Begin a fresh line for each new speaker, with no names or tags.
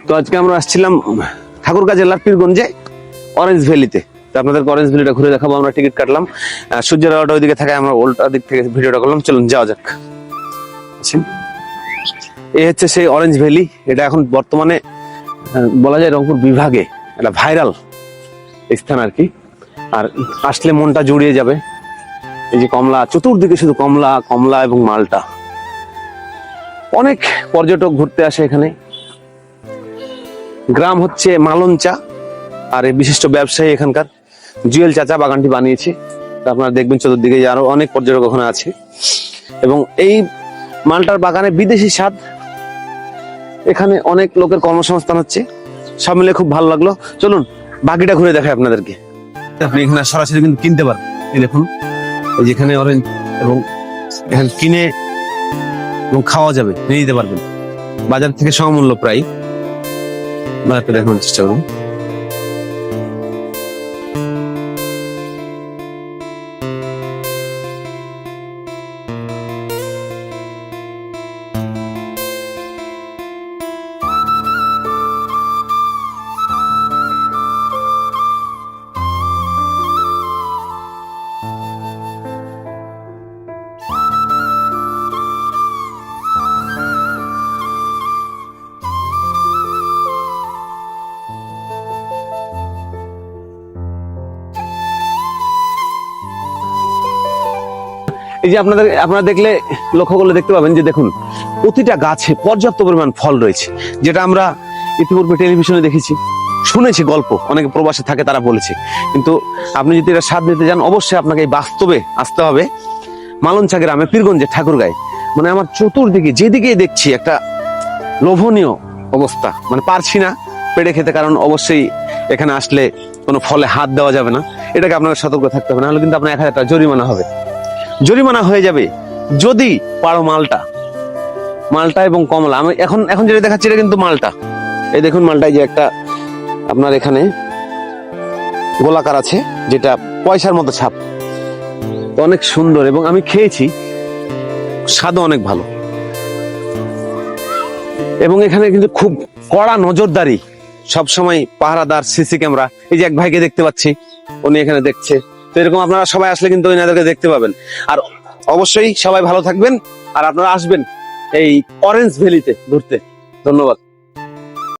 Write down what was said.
তো আজকে আমরা আসছিলাম ঠাকুরগাঁ জেলার পীরগঞ্জে অরেঞ্জ ভ্যালিতে। তো আপনাদেরকে অরেঞ্জ ভ্যালিটা ঘুরে দেখাবো। আমরা টিকিট কাটলাম, সূর্যের আলোটা ওইদিকে থাকে, আমরা উল্টা দিক থেকে ভিডিওটা করলাম। চলুন যাওয়া যাক। এই হচ্ছে সেই অরেঞ্জ ভ্যালি। এটা এখন বর্তমানে বলা যায় রংপুর বিভাগে এটা ভাইরাল স্থান আর কি। আর আসলে মনটা জুড়িয়ে যাবে। এই যে কমলা, চতুর্দিকে শুধু কমলা কমলা এবং মালটা। অনেক পর্যটক ঘুরতে আসে এখানে। গ্রাম হচ্ছে মালঞ্চা, আর এই বিশিষ্ট ব্যবসায়ী এখানকার জুয়েল চাচা বাগানটি বানিয়েছে। আপনারা দেখবেন চতুর্দিকে আরো অনেক পর্যটক ওখানে আছে। এবং এই মালটার বাগানে বিদেশি স্বাদ, এখানে অনেক লোকের কর্মসংস্থান হচ্ছে। সব মিলে খুব ভালো লাগলো। চলুন বাকিটা ঘুরে দেখাই আপনাদেরকে। আপনি এখানে সরাসরি কিন্তু কিনতে পারেন। এই দেখুন, এই যেখানে অরেঞ্জ, এবং এখানে কিনে এবং খাওয়া যাবে, নিয়ে নিতে পারবেন। বাজার থেকে সমমূল্য প্রায়। বাজারটা দেখানোর চেষ্টা করুন। এই যে আপনারা দেখলে, লক্ষ্য করলে দেখতে পাবেন যে দেখুন, প্রতিটা গাছে পর্যাপ্ত পরিমাণ ফল রয়েছে, যেটা আমরা ইতিপূর্বে টেলিভিশনে দেখেছি, শুনেছি গল্প, অনেকে প্রবাসে থাকে তারা বলেছে। কিন্তু আপনি যদি এটা স্বাদ নিতে যান, অবশ্যই আপনাকে এই বাস্তবে আসতে হবে। মালঞ্চা গ্রামে পীরগঞ্জে ঠাকুরগাঁয়ে, মানে আমার চতুর্দিকে যেদিকে দেখছি একটা লোভনীয় অবস্থা, মানে পারছি না পেড়ে খেতে, কারণ অবশ্যই এখানে আসলে কোনো ফলে হাত দেওয়া যাবে না। এটাকে আপনাকে সতর্ক থাকতে হবে, নাহলে কিন্তু আপনার 1000 টাকা জরিমানা হবে। জরিমানা হয়ে যাবে যদি পারো মালটা এবং কমলা। আমি এখন যেটা দেখাচ্ছি এটা কিন্তু মালটা। এই দেখুন মালটায় যে একটা আপনার এখানে গোলাকার আছে, যেটা পয়সার মতো ছাপ, অনেক সুন্দর। এবং আমি খেয়েছি, স্বাদও অনেক ভালো। এবং এখানে কিন্তু খুব কড়া নজরদারি, সবসময় পাহারাদার, সিসি ক্যামেরা। এই যে এক ভাইকে দেখতে পাচ্ছি, উনি এখানে দেখছে। তো এরকম আপনারা সবাই আসলে কিন্তু ওনাদেরকে দেখতে পাবেন। আর অবশ্যই সবাই ভালো থাকবেন, আর আপনারা আসবেন এই অরেঞ্জ ভ্যালিতে ঘুরতে। ধন্যবাদ।